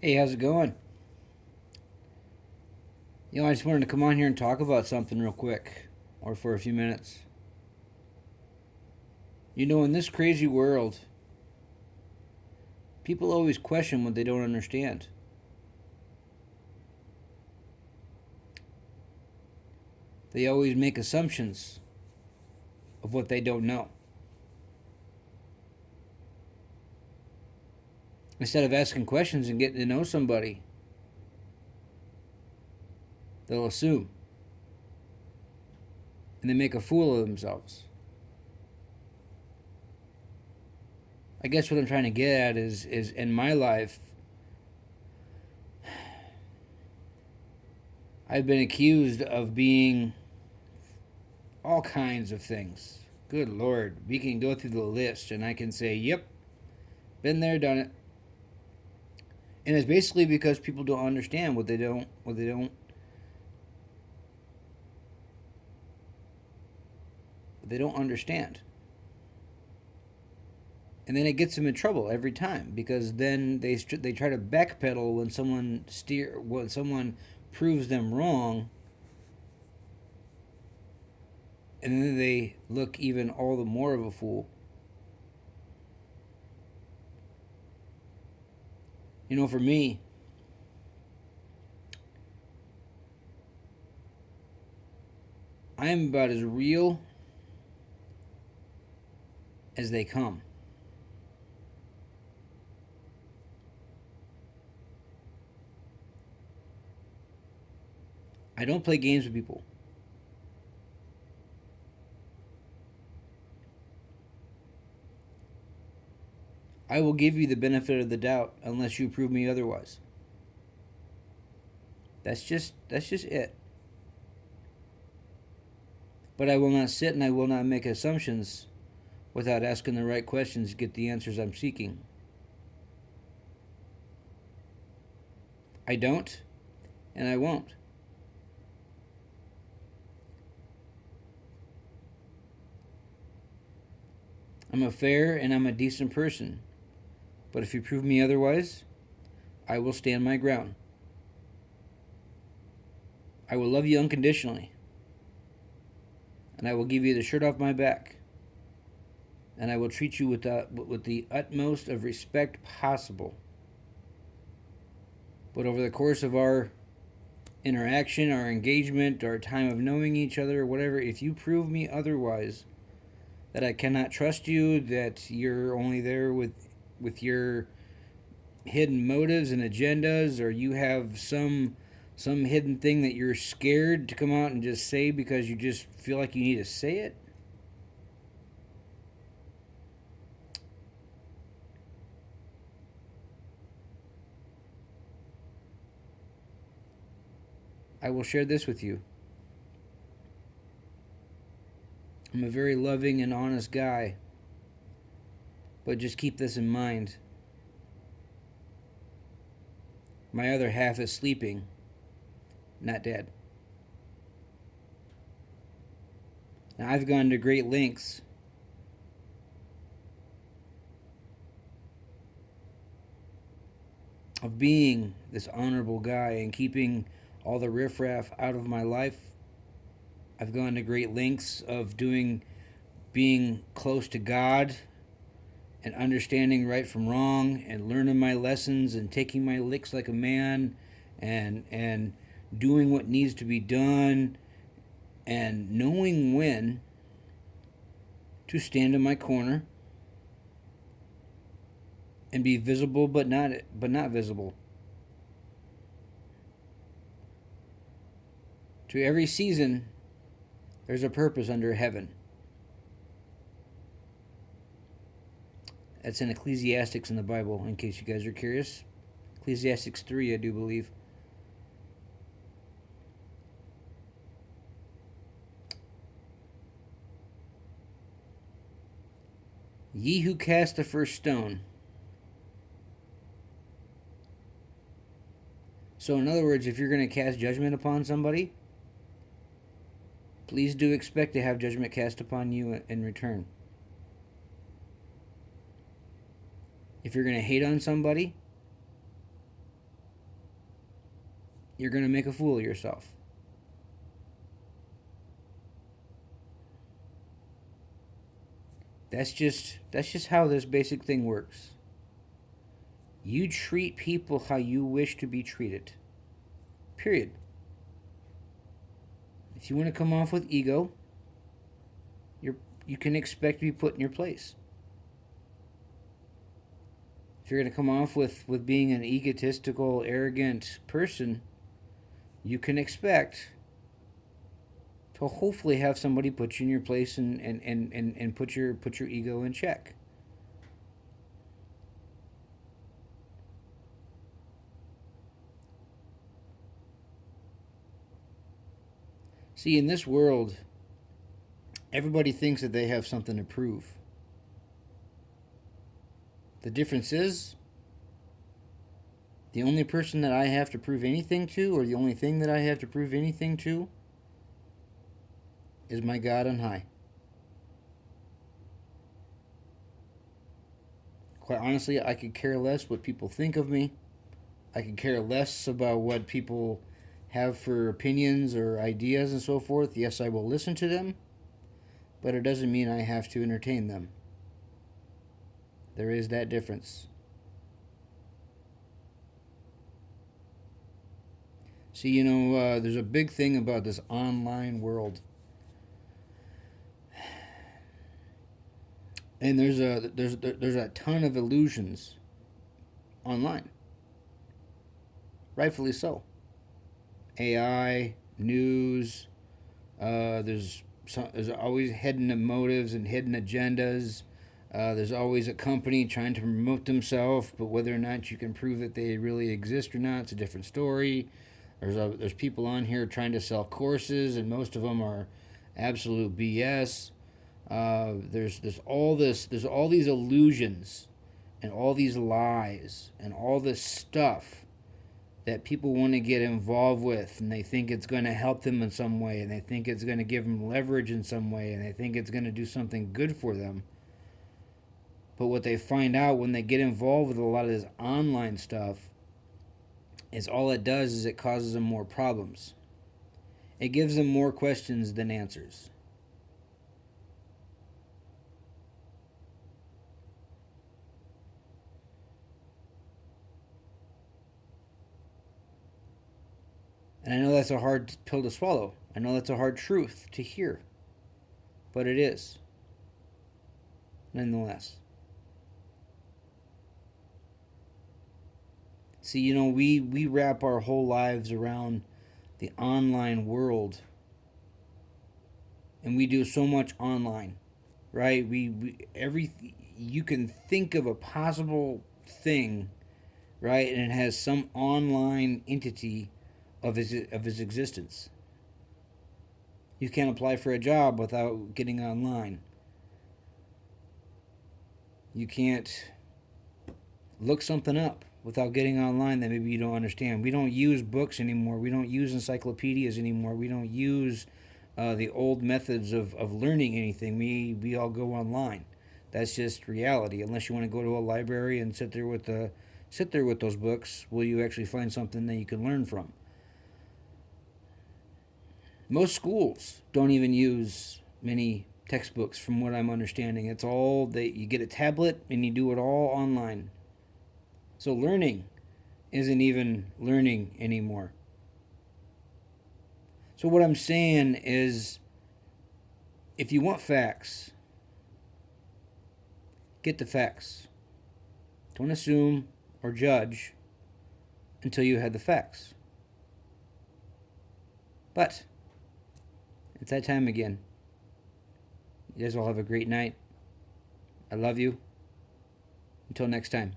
Hey, how's it going? I just wanted to come on here and talk about something real quick, or for a few minutes. In this crazy world, people always question what they don't understand. They always make assumptions of what they don't know. Instead of asking questions and getting to know somebody, they'll assume and they make a fool of themselves. I guess what I'm trying to get at is in my life, I've been accused of being all kinds of things. Good Lord, we can go through the list and I can say, yep, been there, done it. And it's basically because people don't understand what they don't understand. And then it gets them in trouble every time because then they try to backpedal when someone proves them wrong, and then they look even all the more of a fool. For me, I am about as real as they come. I don't play games with people. I will give you the benefit of the doubt unless you prove me otherwise. That's just it. But I will not sit and I will not make assumptions without asking the right questions to get the answers I'm seeking. I don't, and I won't. I'm a fair and I'm a decent person. But if you prove me otherwise, I will stand my ground. I will love you unconditionally. And I will give you the shirt off my back. And I will treat you with the utmost of respect possible. But over the course of our interaction, our engagement, our time of knowing each other, whatever, if you prove me otherwise, that I cannot trust you, that you're only there with your hidden motives and agendas, or you have some hidden thing that you're scared to come out and just say because you just feel like you need to say it, I will share this with you. I'm a very loving and honest guy, but just keep this in mind. My other half is sleeping, not dead. Now, I've gone to great lengths of being this honorable guy and keeping all the riffraff out of my life. I've gone to great lengths of being close to God and understanding right from wrong and learning my lessons and taking my licks like a man and doing what needs to be done and knowing when to stand in my corner and be visible but not visible. To every season there's a purpose under heaven. That's in Ecclesiastics in the Bible, in case you guys are curious. Ecclesiastics 3, I do believe. Ye who cast the first stone. So, in other words, if you're going to cast judgment upon somebody, please do expect to have judgment cast upon you in return. If you're going to hate on somebody, you're going to make a fool of yourself. That's just how this basic thing works. You treat people how you wish to be treated. Period. If you want to come off with ego, you can expect to be put in your place. If you're going to come off with being an egotistical, arrogant person, you can expect to hopefully have somebody put you in your place and put your ego in check. See, in this world, everybody thinks that they have something to prove. The difference is, the only person that I have to prove anything to, or the only thing that I have to prove anything to, is my God on high. Quite honestly, I could care less what people think of me. I could care less about what people have for opinions or ideas and so forth. Yes, I will listen to them, but it doesn't mean I have to entertain them. There is that difference. See, there's a big thing about this online world. And there's a ton of illusions online. Rightfully so. AI, news, there's always hidden motives and hidden agendas. There's always a company trying to promote themselves, but whether or not you can prove that they really exist or not, it's a different story. There's people on here trying to sell courses, and most of them are absolute BS. There's all these illusions and all these lies and all this stuff that people want to get involved with, and they think it's going to help them in some way, and they think it's going to give them leverage in some way, and they think it's going to do something good for them. But what they find out when they get involved with a lot of this online stuff is all it does is it causes them more problems. It gives them more questions than answers. And I know that's a hard pill to swallow. I know that's a hard truth to hear. But it is. Nonetheless. See, we wrap our whole lives around the online world. And we do so much online. Right? You can think of a possible thing, right? And it has some online entity of his existence. You can't apply for a job without getting online. You can't look something up without getting online that maybe you don't understand. We don't use books anymore. We don't use encyclopedias anymore. We don't use the old methods of learning anything. We all go online. That's just reality. Unless you want to go to a library and sit there with those books, will you actually find something that you can learn from? Most schools don't even use many textbooks, from what I'm understanding. It's all you get a tablet and you do it all online. So learning isn't even learning anymore. So what I'm saying is, if you want facts, get the facts. Don't assume or judge until you have the facts. But it's that time again. You guys all have a great night. I love you. Until next time.